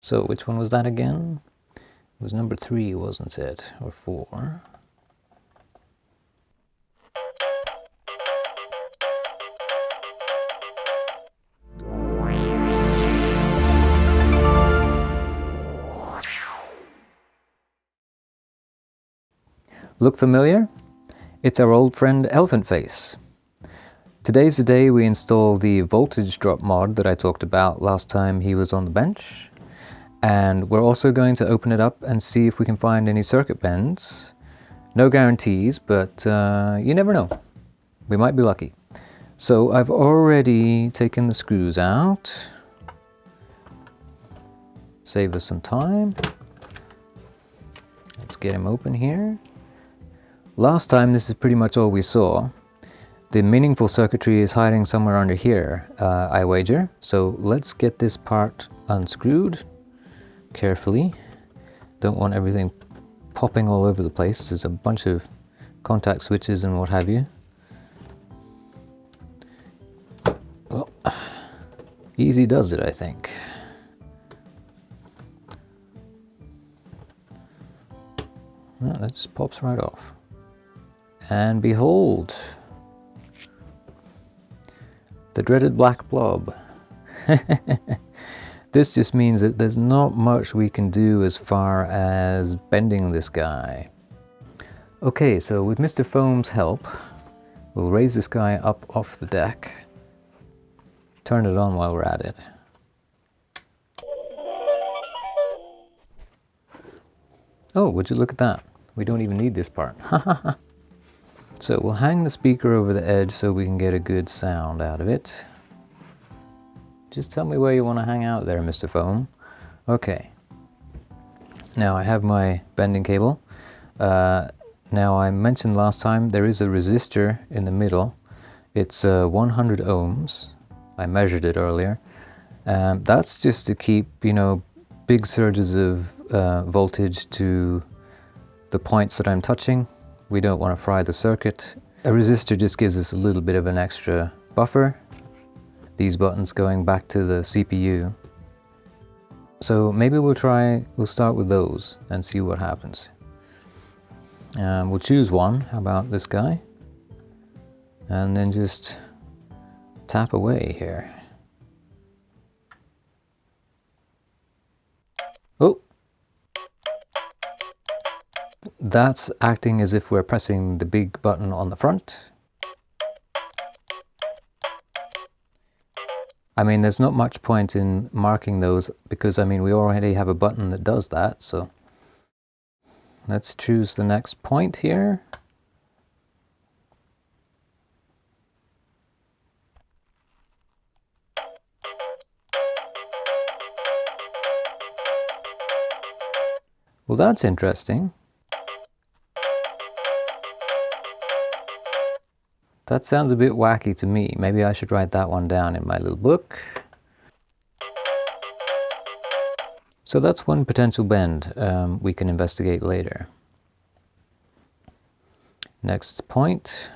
So which one was that again? It was number 3, wasn't it? Or 4? Look familiar? It's our old friend Elephant Face. Today's the day we install the voltage drop mod that I talked about last time he was on the bench. And we're also going to open it up and see if we can find any circuit bends. No guarantees, but you never know. We might be lucky. So I've already taken the screws out. Save us some time. Let's get him open here. Last time this is pretty much all we saw. The meaningful circuitry is hiding somewhere under here, I wager. So let's get this part unscrewed carefully. Don't want everything popping all over the place. There's a bunch of contact switches and what have you. Well, easy does it, I think. Well, that just pops right off. And behold, the dreaded black blob. This just means that there's not much we can do as far as bending this guy. Okay, so with Mr. Foam's help, we'll raise this guy up off the deck. Turn it on while we're at it. Oh, would you look at that? We don't even need this part. So we'll hang the speaker over the edge so we can get a good sound out of it. Just tell me where you want to hang out there, Mr. Foam. Okay. Now I have my bending cable. Now I mentioned last time there is a resistor in the middle. It's 100 ohms. I measured it earlier. That's just to keep, big surges of voltage to the points that I'm touching. We don't want to fry the circuit. A resistor just gives us a little bit of an extra buffer. These buttons going back to the CPU. So maybe we'll start with those and see what happens. We'll choose one. How about this guy? And then just tap away here. Oh! That's acting as if we're pressing the big button on the front. I mean, there's not much point in marking those because, we already have a button that does that, so let's choose the next point here. Well, that's interesting. That sounds a bit wacky to me. Maybe I should write that one down in my little book. So that's one potential bend we can investigate later. Next point.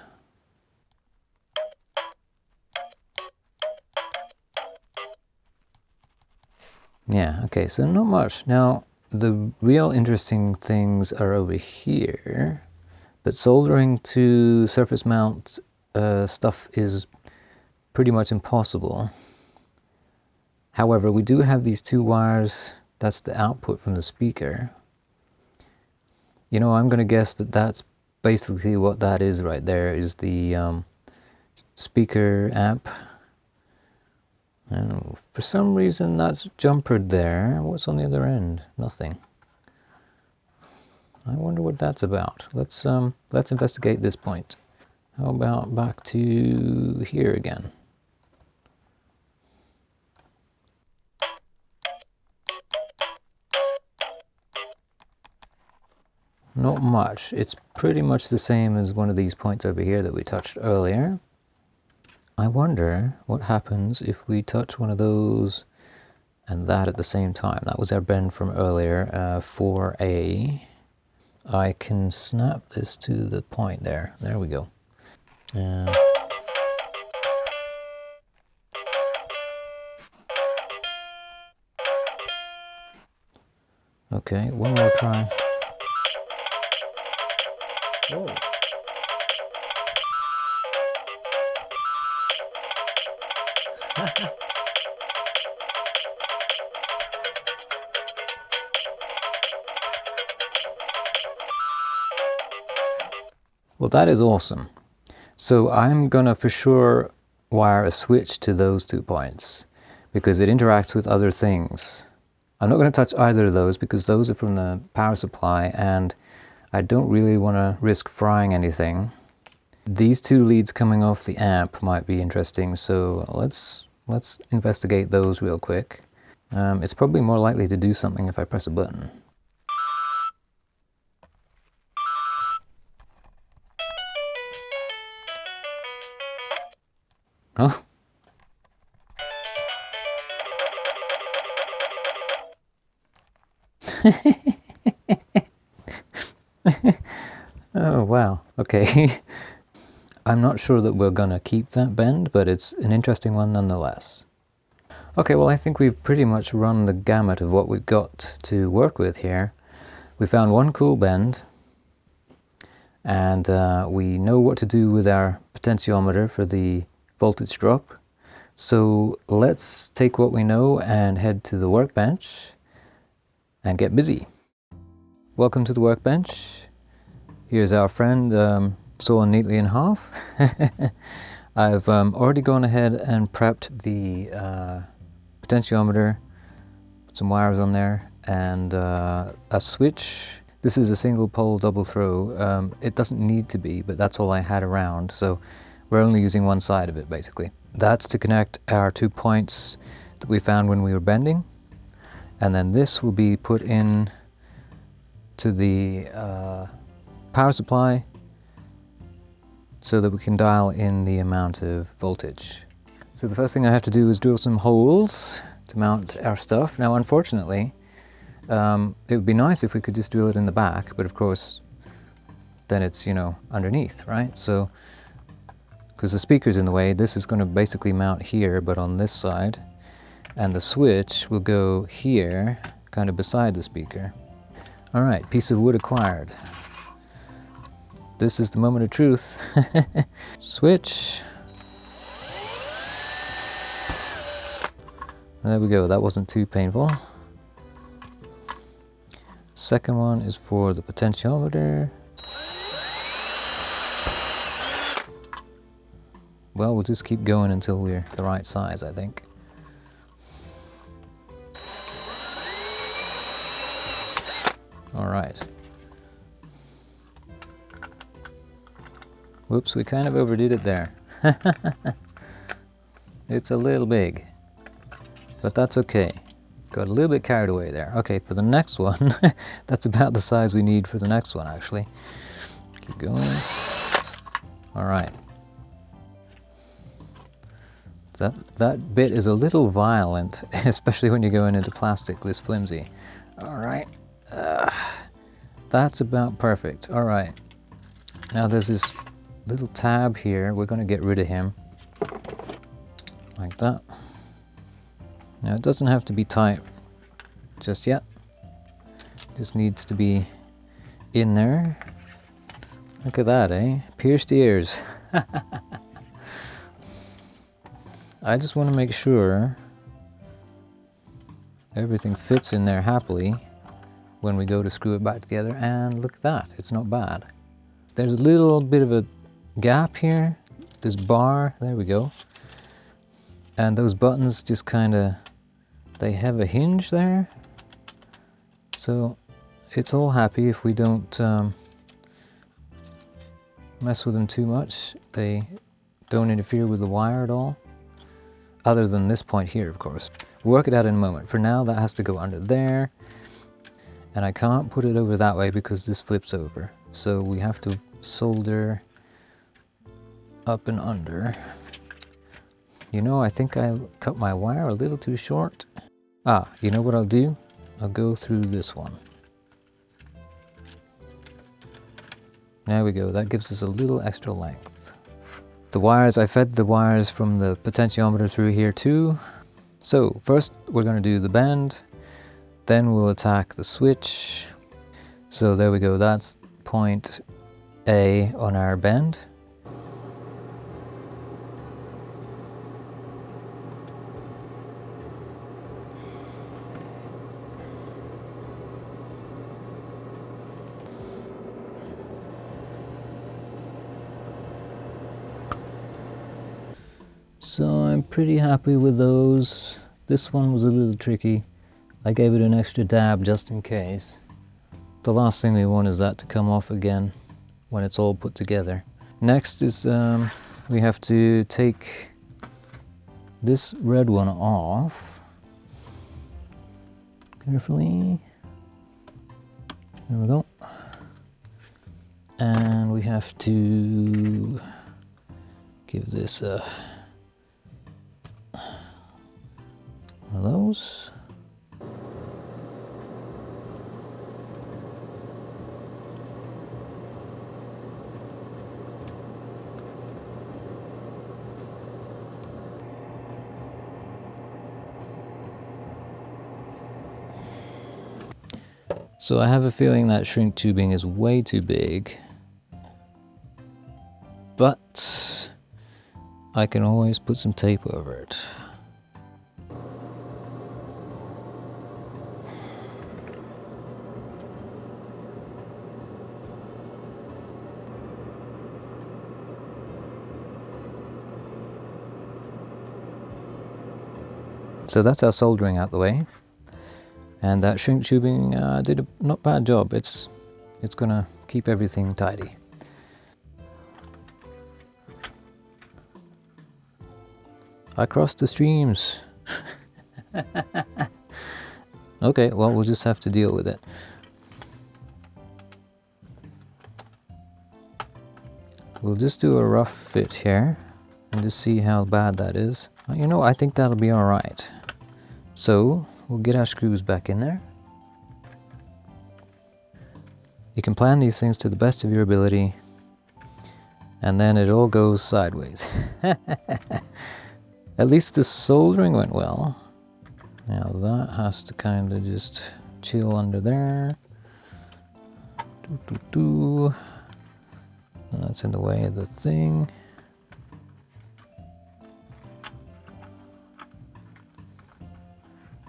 Yeah, okay, so not much. Now, the real interesting things are over here, but soldering to surface mount stuff is pretty much impossible. However, we do have these 2 wires. That's the output from the speaker. I'm going to guess that that's basically what that is right there, is the speaker amp. And for some reason that's jumpered there. What's on the other end? Nothing. I wonder what that's about. Let's investigate this point. How about back to here again? Not much. It's pretty much the same as one of these points over here that we touched earlier. I wonder what happens if we touch one of those and that at the same time. That was our bend from earlier, 4A. I can snap this to the point there. There we go. Okay, one more try. Whoa. Well, that is awesome. So I'm gonna for sure wire a switch to those 2 points because it interacts with other things. I'm not gonna touch either of those because those are from the power supply and I don't really wanna risk frying anything. These 2 leads coming off the amp might be interesting, so let's investigate those real quick. It's probably more likely to do something if I press a button. Oh. Oh wow, okay. I'm not sure that we're gonna keep that bend, but it's an interesting one nonetheless. Okay, well I think we've pretty much run the gamut of what we've got to work with here. We found one cool bend, and we know what to do with our potentiometer for the voltage drop. So let's take what we know and head to the workbench and get busy. Welcome to the workbench. Here's our friend sawn neatly in half. I've already gone ahead and prepped the potentiometer, put some wires on there, and a switch. This is a single pole double throw. It doesn't need to be, but that's all I had around, so we're only using one side of it basically. That's to connect our 2 points that we found when we were bending, and then this will be put in to the power supply so that we can dial in the amount of voltage. So the first thing I have to do is drill some holes to mount our stuff. Now unfortunately, it would be nice if we could just drill it in the back, but of course then it's, you know, underneath, right? So, because the speaker's in the way, this is going to basically mount here, but on this side, and the switch will go here, kind of beside the speaker. All right, piece of wood acquired. This is the moment of truth. Switch. There we go, that wasn't too painful. Second one is for the potentiometer. Well, we'll just keep going until we're the right size, I think. All right. Whoops, we kind of overdid it there. It's a little big, but that's okay. Got a little bit carried away there. Okay, for the next one, that's about the size we need for the next one, actually. Keep going. All right. That bit is a little violent, especially when you're going into plastic this flimsy. All right. That's about perfect. All right. Now there's this little tab here. We're going to get rid of him. Like that. Now it doesn't have to be tight just yet. Just needs to be in there. Look at that, eh? Pierced ears. I just want to make sure everything fits in there happily when we go to screw it back together, and look at that, it's not bad. There's a little bit of a gap here, this bar, there we go. And those buttons just kind of, they have a hinge there. So it's all happy if we don't mess with them too much. They don't interfere with the wire at all. Other than this point here, of course. We'll work it out in a moment. For now, that has to go under there. And I can't put it over that way because this flips over. So we have to solder up and under. You know, I think I cut my wire a little too short. Ah, you know what I'll do? I'll go through this one. There we go, that gives us a little extra length. The wires, I fed the wires from the potentiometer through here too. So first we're going to do the bend. Then we'll attack the switch. So there we go, that's point A on our bend. So I'm pretty happy with those. This one was a little tricky. I gave it an extra dab just in case. The last thing we want is that to come off again when it's all put together. Next is we have to take this red one off. Carefully. There we go. And we have to give this a one of those. So I have a feeling that shrink tubing is way too big, but I can always put some tape over it. So that's our soldering out the way, and that shrink tubing did a not bad job. It's gonna keep everything tidy. I crossed the streams. Okay, well, we'll just have to deal with it. We'll just do a rough fit here and just see how bad that is. You know, I think that'll be all right. So we'll get our screws back in there. You can plan these things to the best of your ability, and then it all goes sideways. At least the soldering went well. Now that has to kind of just chill under there. That's in the way of the thing.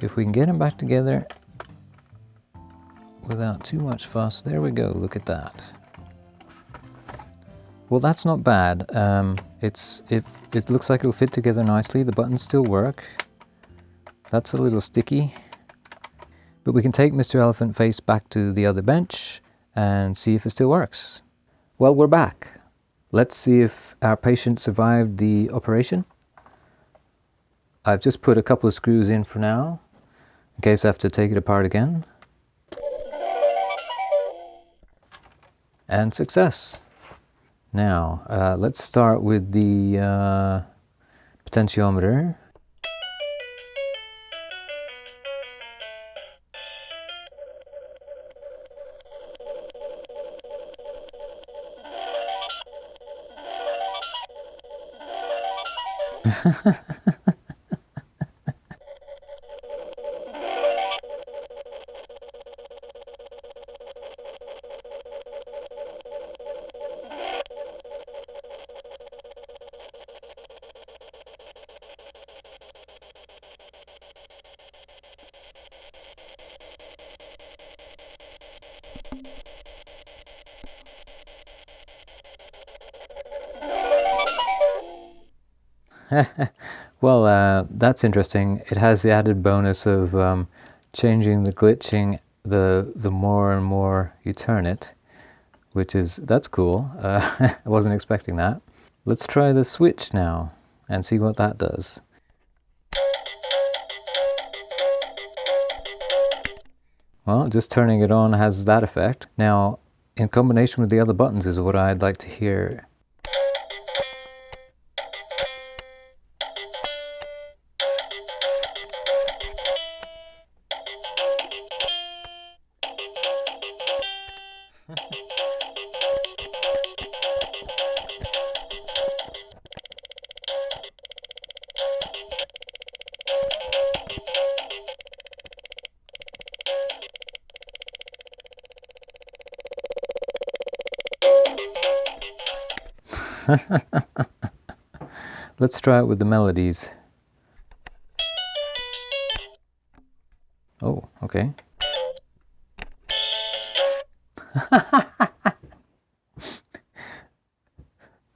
If we can get them back together without too much fuss, there we go, look at that. Well, that's not bad. It looks like it'll fit together nicely. The buttons still work. That's a little sticky. But we can take Mr. Elephant Face back to the other bench and see if it still works. Well, we're back. Let's see if our patient survived the operation. I've just put a couple of screws in for now, in case I have to take it apart again. And success. Now, let's start with the potentiometer. Well, that's interesting. It has the added bonus of changing the glitching the more and more you turn it, that's cool. I wasn't expecting that. Let's try the switch now and see what that does. Well, just turning it on has that effect. Now, in combination with the other buttons is what I'd like to hear. Let's try it with the melodies. Oh, okay.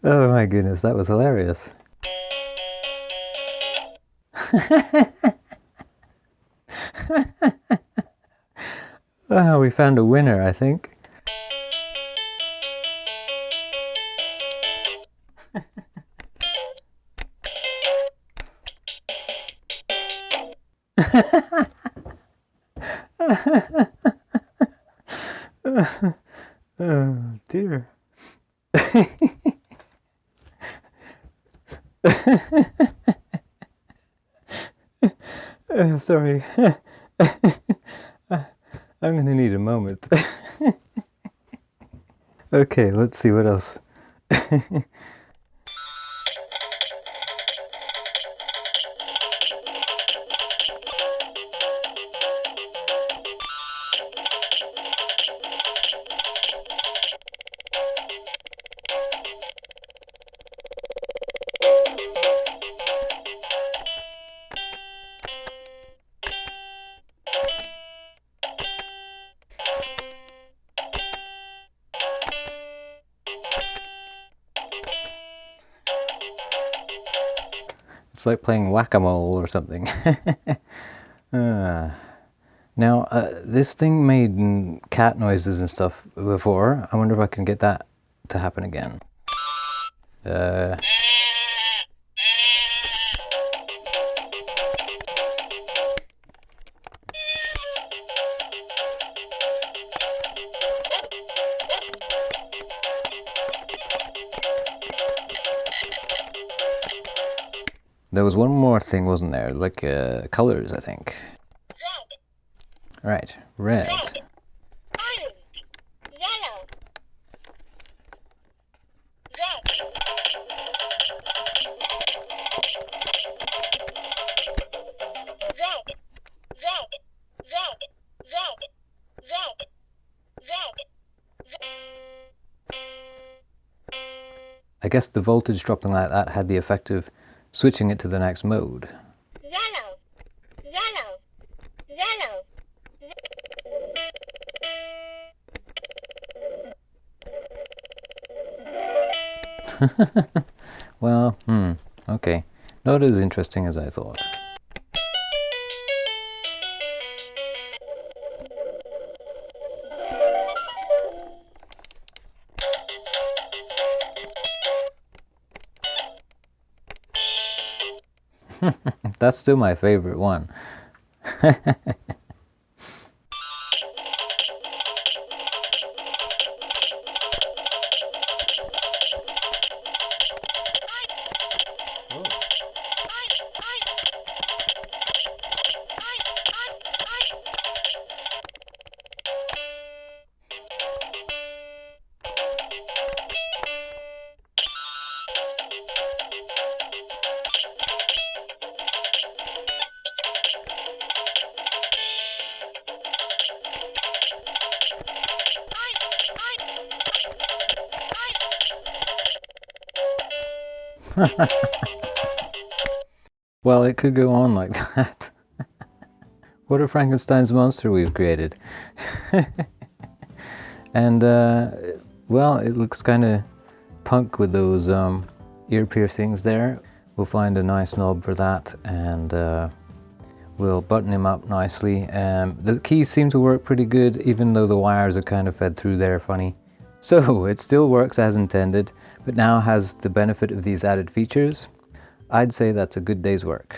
Oh my goodness, that was hilarious. Oh, we found a winner, I think. Oh dear. Sorry. I'm gonna need a moment. Okay, let's see what else. It's like playing whack-a-mole or something. Now, this thing made cat noises and stuff before. I wonder if I can get that to happen again. There was one more thing, wasn't there? Like colors, I think. Red. Right, red. Red. Orange. Yellow. Red. Red. Red. Red. Red. Red. Red. I guess the voltage dropping like that had the effect of switching it to the next mode. Yellow. Yellow. Yellow. Well, okay. Not as interesting as I thought. That's still my favorite one. Well, it could go on like that. What a Frankenstein's monster we've created. And, well, it looks kind of punk with those ear piercings there. We'll find a nice knob for that, and we'll button him up nicely. The keys seem to work pretty good, even though the wires are kind of fed through there funny. So it still works as intended, but now has the benefit of these added features. I'd say that's a good day's work.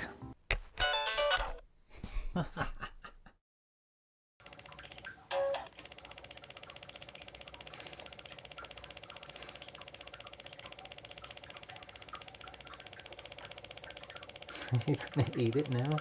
You're gonna eat it now?